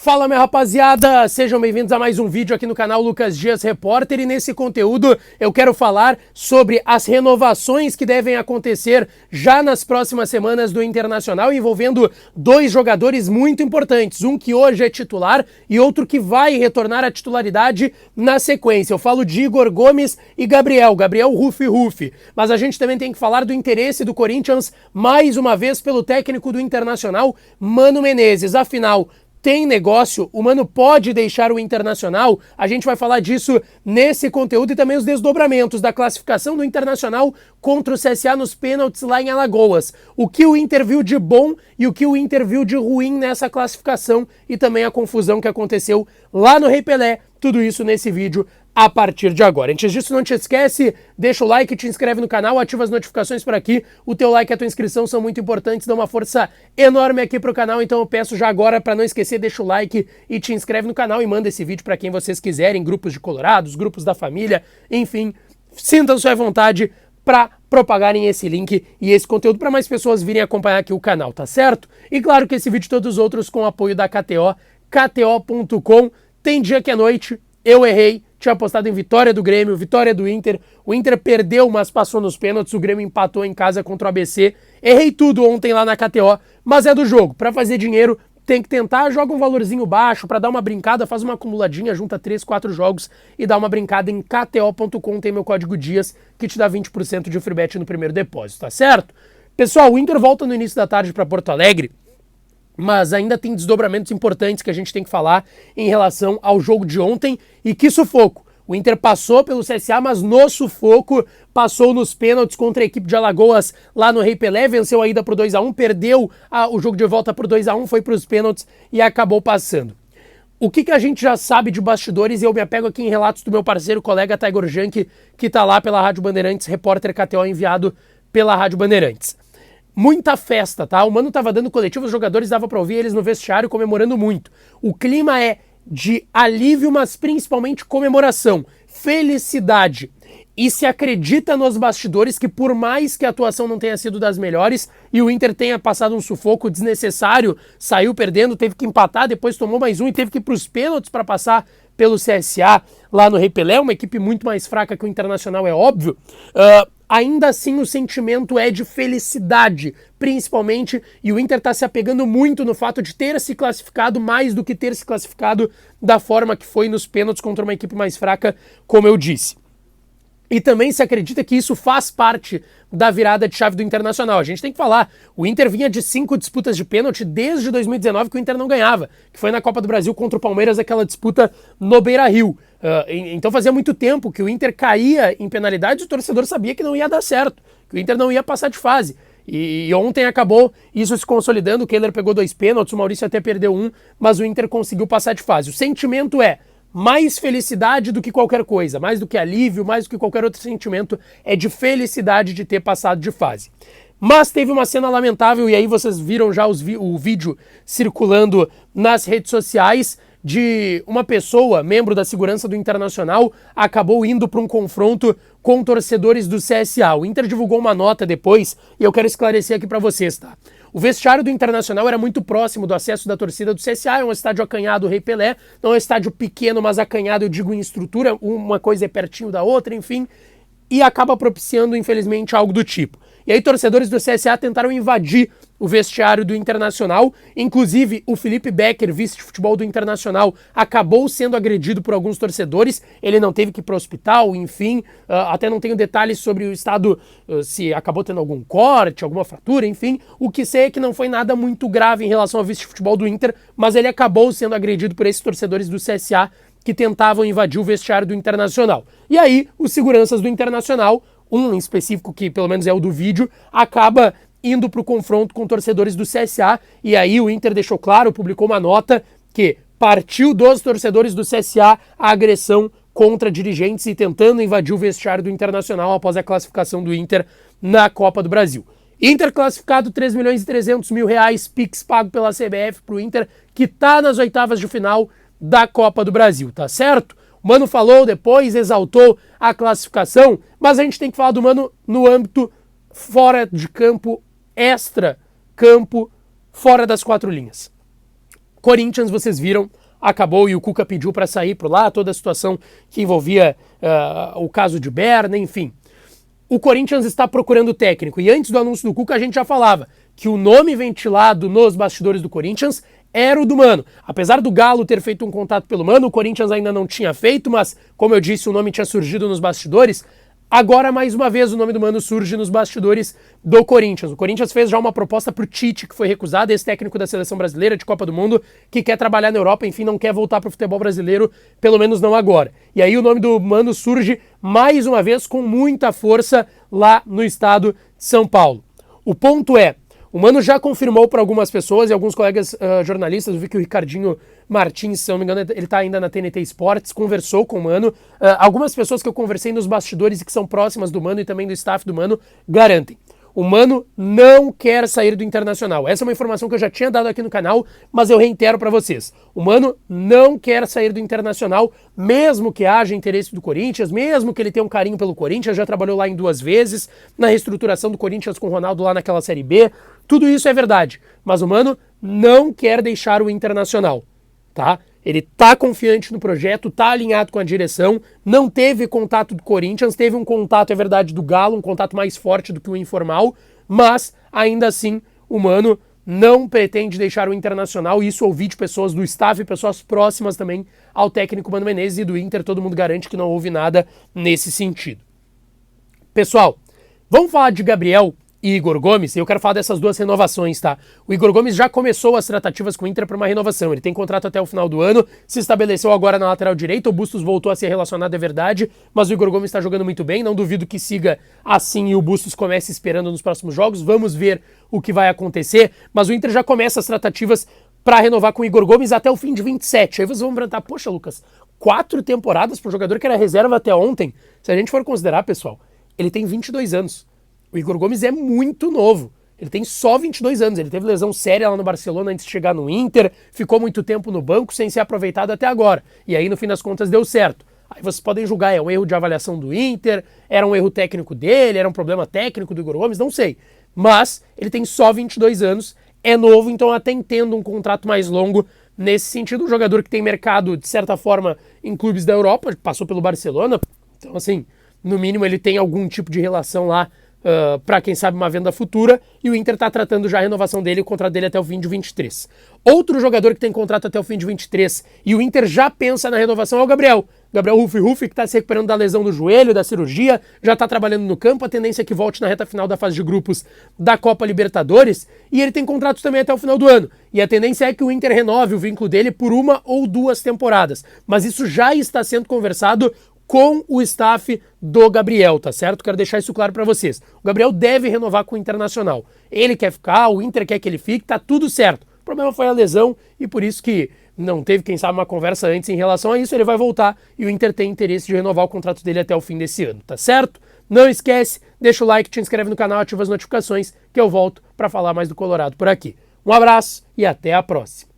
Fala, minha rapaziada, sejam bem-vindos a mais um vídeo aqui no canal Lucas Dias Repórter, e nesse conteúdo eu quero falar sobre as renovações que devem acontecer já nas próximas semanas do Internacional, envolvendo dois jogadores muito importantes, um que hoje é titular e outro que vai retornar à titularidade na sequência. Eu falo de Igor Gomes e Gabriel Rufi. Mas a gente também tem que falar do interesse do Corinthians mais uma vez pelo técnico do Internacional, Mano Menezes. Afinal, tem negócio? O Mano pode deixar o Internacional? A gente vai falar disso nesse conteúdo e também os desdobramentos da classificação do Internacional contra o CSA nos pênaltis lá em Alagoas. O que o Inter viu de bom e o que o Inter viu de ruim nessa classificação e também a confusão que aconteceu lá no Rei Pelé. Tudo isso nesse vídeo a partir de agora. Antes disso, não te esquece, deixa o like, te inscreve no canal, ativa as notificações por aqui. O teu like e a tua inscrição são muito importantes, dão uma força enorme aqui pro canal, então eu peço já agora, para não esquecer, deixa o like e te inscreve no canal e manda esse vídeo para quem vocês quiserem, grupos de colorados, grupos da família, enfim, sintam-se à vontade para propagarem esse link e esse conteúdo para mais pessoas virem acompanhar aqui o canal, tá certo? E claro que esse vídeo e todos os outros com o apoio da KTO, KTO.com. Tem dia que é noite, eu errei, tinha apostado em vitória do Grêmio, vitória do Inter, o Inter perdeu, mas passou nos pênaltis, o Grêmio empatou em casa contra o ABC, errei tudo ontem lá na KTO, mas é do jogo, para fazer dinheiro tem que tentar, joga um valorzinho baixo, para dar uma brincada, faz uma acumuladinha, junta 3, 4 jogos e dá uma brincada em KTO.com, tem meu código DIAS, que te dá 20% de free bet no primeiro depósito, tá certo? Pessoal, o Inter volta no início da tarde para Porto Alegre, mas ainda tem desdobramentos importantes que a gente tem que falar em relação ao jogo de ontem. E que sufoco! O Inter passou pelo CSA, mas no sufoco passou nos pênaltis contra a equipe de Alagoas lá no Rei Pelé, venceu a ida por 2-1, perdeu o jogo de volta por 2-1, foi para os pênaltis e acabou passando. O que a gente já sabe de bastidores, e eu me apego aqui em relatos do meu parceiro, colega Tiger Junk, que está lá pela Rádio Bandeirantes, repórter KTO enviado pela Rádio Bandeirantes. Muita festa, tá? O Mano tava dando coletivo, os jogadores dava pra ouvir eles no vestiário comemorando muito. O clima é de alívio, mas principalmente comemoração, felicidade. E se acredita nos bastidores que, por mais que a atuação não tenha sido das melhores e o Inter tenha passado um sufoco desnecessário, saiu perdendo, teve que empatar, depois tomou mais um e teve que ir pros pênaltis para passar pelo CSA lá no Rei Pelé, uma equipe muito mais fraca que o Internacional, é óbvio. Ainda assim o sentimento é de felicidade, principalmente, e o Inter está se apegando muito no fato de ter se classificado mais do que ter se classificado da forma que foi nos pênaltis contra uma equipe mais fraca, como eu disse. E também se acredita que isso faz parte da virada de chave do Internacional. A gente tem que falar, o Inter vinha de 5 disputas de pênalti desde 2019 que o Inter não ganhava, que foi na Copa do Brasil contra o Palmeiras, aquela disputa no Beira-Rio. Então fazia muito tempo que o Inter caía em penalidades e o torcedor sabia que não ia dar certo, que o Inter não ia passar de fase. E ontem acabou isso se consolidando, o Kehler pegou 2 pênaltis, o Maurício até perdeu 1, mas o Inter conseguiu passar de fase. O sentimento é mais felicidade do que qualquer coisa, mais do que alívio, mais do que qualquer outro sentimento, é de felicidade de ter passado de fase. Mas teve uma cena lamentável, e aí vocês viram já o vídeo circulando nas redes sociais, de uma pessoa, membro da segurança do Internacional, acabou indo para um confronto com torcedores do CSA. O Inter divulgou uma nota depois, e eu quero esclarecer aqui para vocês, tá? O vestiário do Internacional era muito próximo do acesso da torcida do CSA, é um estádio acanhado, o Rei Pelé, não é um estádio pequeno, mas acanhado, eu digo em estrutura, uma coisa é pertinho da outra, enfim, e acaba propiciando, infelizmente, algo do tipo. E aí torcedores do CSA tentaram invadir o vestiário do Internacional, inclusive o Felipe Becker, vice de futebol do Internacional, acabou sendo agredido por alguns torcedores, ele não teve que ir para o hospital, enfim, até não tenho detalhes sobre o estado, se acabou tendo algum corte, alguma fratura, enfim, o que sei é que não foi nada muito grave em relação ao vice de futebol do Inter, mas ele acabou sendo agredido por esses torcedores do CSA que tentavam invadir o vestiário do Internacional. E aí, os seguranças do Internacional, um em específico que pelo menos é o do vídeo, acaba indo para o confronto com torcedores do CSA, e aí o Inter deixou claro, publicou uma nota que partiu dos torcedores do CSA a agressão contra dirigentes e tentando invadir o vestiário do Internacional após a classificação do Inter na Copa do Brasil. Inter classificado, 3.300.000 reais, Pix pago pela CBF para o Inter, que está nas oitavas de final da Copa do Brasil, tá certo? O Mano falou depois, exaltou a classificação, mas a gente tem que falar do Mano no âmbito fora de campo, extra campo, fora das 4 linhas. Corinthians, vocês viram, acabou e o Cuca pediu para sair por lá, toda a situação que envolvia o caso de Berna, enfim. O Corinthians está procurando técnico e antes do anúncio do Cuca a gente já falava que o nome ventilado nos bastidores do Corinthians era o do Mano. Apesar do Galo ter feito um contato pelo Mano, o Corinthians ainda não tinha feito, mas como eu disse, o nome tinha surgido nos bastidores. Agora, mais uma vez, o nome do Mano surge nos bastidores do Corinthians. O Corinthians fez já uma proposta pro Tite, que foi recusada, esse técnico da Seleção Brasileira de Copa do Mundo, que quer trabalhar na Europa, enfim, não quer voltar pro futebol brasileiro, pelo menos não agora. E aí o nome do Mano surge, mais uma vez, com muita força lá no estado de São Paulo. O ponto é, o Mano já confirmou para algumas pessoas e alguns colegas jornalistas, eu vi que o Ricardinho Martins, se eu não me engano, ele está ainda na TNT Sports, conversou com o Mano. Algumas pessoas que eu conversei nos bastidores e que são próximas do Mano e também do staff do Mano, garantem. O Mano não quer sair do Internacional. Essa é uma informação que eu já tinha dado aqui no canal, mas eu reitero para vocês. O Mano não quer sair do Internacional, mesmo que haja interesse do Corinthians, mesmo que ele tenha um carinho pelo Corinthians, já trabalhou lá em 2 vezes, na reestruturação do Corinthians com o Ronaldo lá naquela Série B. Tudo isso é verdade, mas o Mano não quer deixar o Internacional, tá? Ele tá confiante no projeto, tá alinhado com a direção, não teve contato do Corinthians, teve um contato, é verdade, do Galo, um contato mais forte do que o informal, mas ainda assim o Mano não pretende deixar o Internacional, isso ouvi de pessoas do staff, pessoas próximas também ao técnico Mano Menezes e do Inter, todo mundo garante que não houve nada nesse sentido. Pessoal, vamos falar de Gabriel e Igor Gomes, e eu quero falar dessas 2 renovações, tá? O Igor Gomes já começou as tratativas com o Inter para uma renovação, ele tem contrato até o final do ano, se estabeleceu agora na lateral direita, o Bustos voltou a ser relacionado, é verdade, mas o Igor Gomes está jogando muito bem, não duvido que siga assim e o Bustos comece esperando nos próximos jogos, vamos ver o que vai acontecer, mas o Inter já começa as tratativas para renovar com o Igor Gomes até o fim de 27, aí vocês vão perguntar, poxa Lucas, 4 temporadas para o jogador que era reserva até ontem, se a gente for considerar, pessoal, ele tem 22 anos. O Igor Gomes é muito novo, ele tem só 22 anos, ele teve lesão séria lá no Barcelona antes de chegar no Inter, ficou muito tempo no banco sem ser aproveitado até agora, e aí no fim das contas deu certo. Aí vocês podem julgar, é um erro de avaliação do Inter, era um erro técnico dele, era um problema técnico do Igor Gomes, não sei. Mas ele tem só 22 anos, é novo, então até entendo um contrato mais longo nesse sentido, um jogador que tem mercado, de certa forma, em clubes da Europa, passou pelo Barcelona, então assim, no mínimo ele tem algum tipo de relação lá, para quem sabe uma venda futura, e o Inter está tratando já a renovação dele, o contrato dele até o fim de 23. Outro jogador que tem contrato até o fim de 23 e o Inter já pensa na renovação é o Gabriel Rufi, que está se recuperando da lesão do joelho, da cirurgia, já está trabalhando no campo, a tendência é que volte na reta final da fase de grupos da Copa Libertadores, e ele tem contrato também até o final do ano, e a tendência é que o Inter renove o vínculo dele por 1 ou 2 temporadas, mas isso já está sendo conversado com o staff do Gabriel, tá certo? Quero deixar isso claro para vocês. O Gabriel deve renovar com o Internacional. Ele quer ficar, o Inter quer que ele fique, tá tudo certo. O problema foi a lesão e por isso que não teve, quem sabe, uma conversa antes em relação a isso. Ele vai voltar e o Inter tem interesse de renovar o contrato dele até o fim desse ano, tá certo? Não esquece, deixa o like, te inscreve no canal, ativa as notificações que eu volto para falar mais do Colorado por aqui. Um abraço e até a próxima.